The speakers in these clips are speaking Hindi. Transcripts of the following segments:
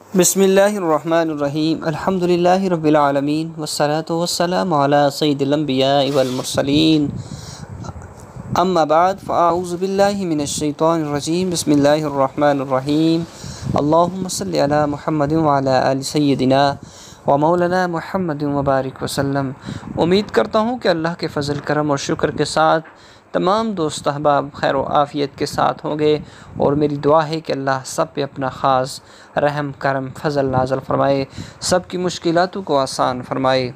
बिस्मिल्लाहिर्रहमानिर्रहीम अल्हम्दुलिल्लाहि रब्बिल आलमीन वस्सलातु वस्सलामु अला सय्यिदिल अंबियाइ वल मुरसलीन अम्मा बाद फ़अऊज़ु बिल्लाहि मिनश शैतानिर रजीम बिस्मिल्लाहिर्रहमानिर्रहीम अल्लाहुम्मा सल्लि अला मुहम्मदिन व अला आलि सय्यिदिना व मौलाना मुहम्मदिन व बारिक वसल्लम। उम्मीद करता हूँ कि अल्लाह के फ़ज़ल करम और शुक्र के साथ तमाम दोस्त अहबाब खैर व आफ़ियत के साथ होंगे और मेरी दुआ है कि अल्लाह सब पे अपना ख़ास रहम करम फ़ज़ल नाज़ल फ़रमाए, सब की मुश्किलातों को आसान फ़रमाए।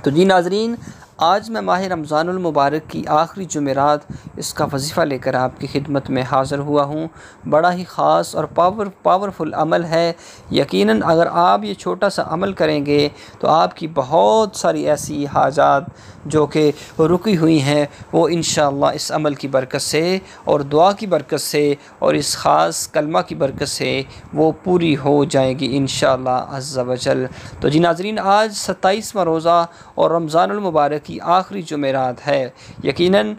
तो जी नाज़रीन, आज मैं माह रमज़ानुल मुबारक की आखिरी जुमेरात इसका वजीफ़ा लेकर आपकी खिदमत में हाज़िर हुआ हूँ। बड़ा ही ख़ास और पावरफुल अमल है। यकीनन अगर आप ये छोटा सा अमल करेंगे तो आपकी बहुत सारी ऐसी हाजात जो कि रुकी हुई हैं वो इंशाअल्लाह इस अमल की बरकत से और दुआ की बरकत से और इस ख़ास कलमा की बरकत से वो पूरी हो जाएगी इंशाअल्लाह अज़्ज़ा वजल। तो जी नाज़रीन, आज 27वां रोज़ा और रमज़ानुल मुबारक की आखिरी जुमेरात है। यकीनन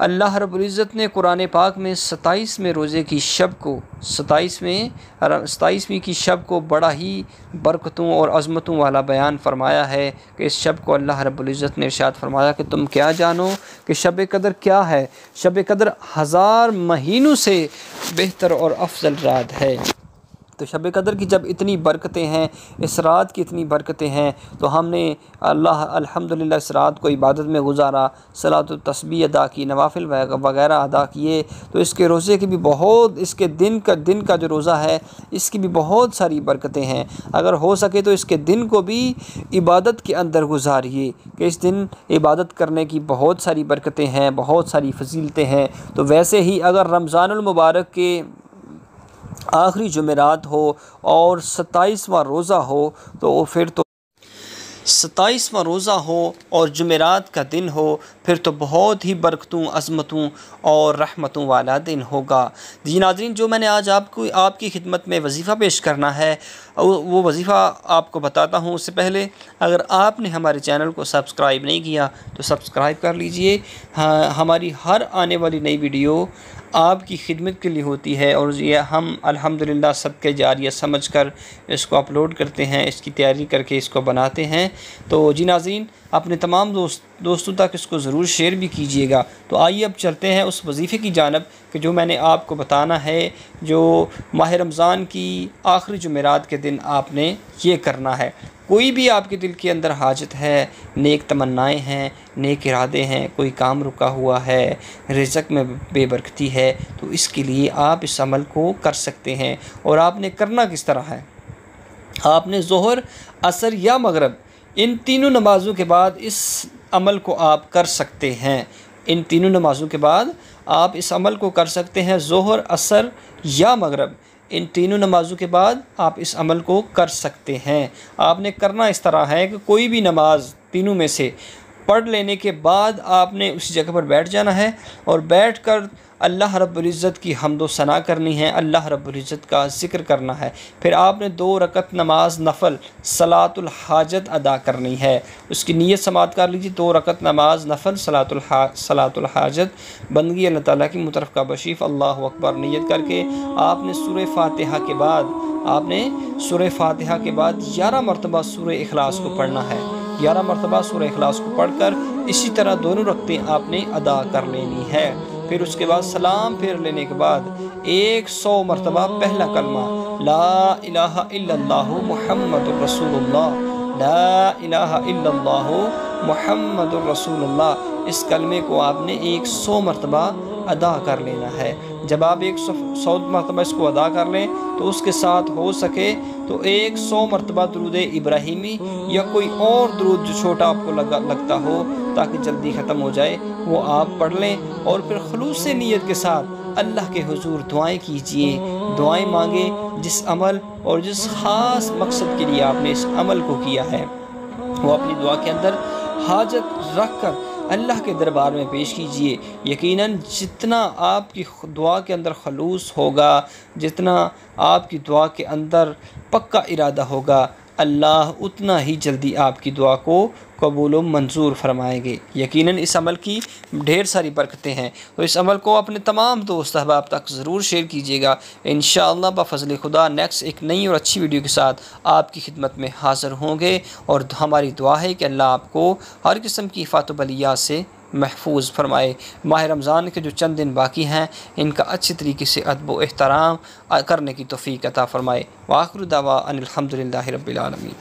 अल्लाह रब्बुल इज़्ज़त ने कुरान पाक में 27वें रोज़े की शब को 27वीं की शब को बड़ा ही बरकतों और अज़मतों वाला बयान फ़रमाया है कि इस शब को अल्लाह रब्बुल इज़्ज़त ने इरशाद फ़रमाया कि तुम क्या जानो कि शब कदर क्या है। शब कदर 1000 महीनों से बेहतर और अफजल रात है। तो शब कदर की जब इतनी बरकतें हैं, इस रात की इतनी बरकतें हैं, तो हमने अल्हम्दुलिल्लाह इस रात को इबादत में गुजारा, सलात व तस्बीह अदा की, नवाफिल वगैरह अदा किए। तो इसके रोज़े की भी बहुत, इसके दिन का जो रोज़ा है इसकी भी बहुत सारी बरकतें हैं। अगर हो सके तो इसके दिन को भी इबादत के अंदर गुजारिए कि इस दिन इबादत करने की बहुत सारी बरकतें हैं, बहुत सारी फजीलतें हैं। तो वैसे ही अगर रमज़ानुल मुबारक के आखिरी जुमेरात हो और 27वां रोज़ा हो तो फिर तो 27वां रोज़ा हो और जुमेरात का दिन हो फिर तो बहुत ही बरकतों, अज़मतों और रहमतों वाला दिन होगा। जी नाज़रीन, जो मैंने आज आपकी खिदमत में वजीफ़ा पेश करना है वो वजीफ़ा आपको बताता हूँ। उससे पहले अगर आपने हमारे चैनल को सब्सक्राइब नहीं किया तो सब्सक्राइब कर लीजिए। हाँ, हमारी हर आने वाली नई वीडियो आपकी खिदमत के लिए होती है और ये हम अल्हम्दुलिल्लाह सदक़े जारिया समझकर इसको अपलोड करते हैं, इसकी तैयारी करके इसको बनाते हैं। तो जी नाज़रीन, अपने तमाम दोस्तों तक इसको ज़रूर शेयर भी कीजिएगा। तो आइए अब चलते हैं उस वजीफ़े की जानब कि जो मैंने आपको बताना है, जो माह रमज़ान की आखिरी जुमेरात के दिन आपने ये करना है। कोई भी आपके दिल के अंदर हाजत है, नेक तमन्नाएँ हैं, नेक इरादे हैं, कोई काम रुका हुआ है, रिज़्क़ में बेबरकती है, तो इसके लिए आप इस अमल को कर सकते हैं। और आपने करना किस तरह है, आपने ज़ोहर, असर या मगरिब इन तीनों नमाज़ों के बाद इस अमल को आप कर सकते हैं। इन तीनों नमाज़ों के बाद आप इस अमल को कर सकते हैं। ज़ोहर, असर या मगरिब इन तीनों नमाज़ों के बाद आप इस अमल को कर सकते हैं। आपने करना इस तरह है कि कोई भी नमाज तीनों में से पढ़ लेने के बाद आपने उसी जगह पर बैठ जाना है और बैठकर अल्लाह रब्बुल इज़्ज़त की हम्दो सना करनी है, अल्लाह रब्बुल इज़्ज़त का ज़िक्र करना है। फिर आपने 2 रकत नमाज नफ़ल सलातुल हाजत अदा करनी है। उसकी नीयत समात कर लीजिए। 2 रकत नमाज नफ़ल सलातुल हाजत बंदगी अल्लाह ताला की मुतरफ़ का बशीफ़ अल्लाहु अकबर नीयत करके आपने सूरह फ़ातिहा के बाद 11 मरतबा सूरह इखलास को पढ़ना है। 11 मरतबा सूरह इखलास को पढ़कर इसी तरह दोनों रकतें आपने अदा कर लेनी है। फिर उसके बाद सलाम फेर लेने के बाद 100 मरतबा पहला कलमा ला इलाहा इल्लल्लाहु मुहम्मदुर रसूलुल्लाह, ला इलाहा इल्लल्लाहु मुहम्मदुर रसूलुल्लाह, इस कलमे को आपने 100 मरतबा अदा कर लेना है। जब आप 100 मरतबा इसको अदा कर लें तो उसके साथ हो सके तो 100 मरतबा दुरूद इब्राहिमी या कोई और दुरूद जो छोटा आपको लगता हो ताकि जल्दी ख़त्म हो जाए वो आप पढ़ लें। और फिर खुलूस से नीयत के साथ अल्लाह के हुजूर दुआएं कीजिए, दुआएं मांगे। जिस अमल और जिस ख़ास मकसद के लिए आपने इस अमल को किया है वो अपनी दुआ के अंदर हाजत रख कर अल्लाह के दरबार में पेश कीजिए। यकीनन जितना आपकी दुआ के अंदर खलूस होगा, जितना आपकी दुआ के अंदर पक्का इरादा होगा, अल्लाह उतना ही जल्दी आपकी दुआ को कबूल व मंजूर फरमाएंगे। यकीनन इस अमल की ढेर सारी बरकतें हैं, तो इस अमल को अपने तमाम दोस्त अहबाब तक ज़रूर शेयर कीजिएगा। इंशाअल्लाह बफ़ज़ल खुदा नेक्स्ट एक नई और अच्छी वीडियो के साथ आपकी खिदमत में हाज़िर होंगे। और हमारी दुआ है कि अल्लाह आपको हर किस्म की आफ़ात व बलियात से महफूज फरमाए। माह रमज़ान के जो चंद दिन बाकी हैं इनका अच्छी तरीके से अदब व एहतराम करने की तौफ़ीक़ अता फ़रमाए। व आखिर दावा अनिल हम्दुलिल्लाहि रब्बिल आलमीन।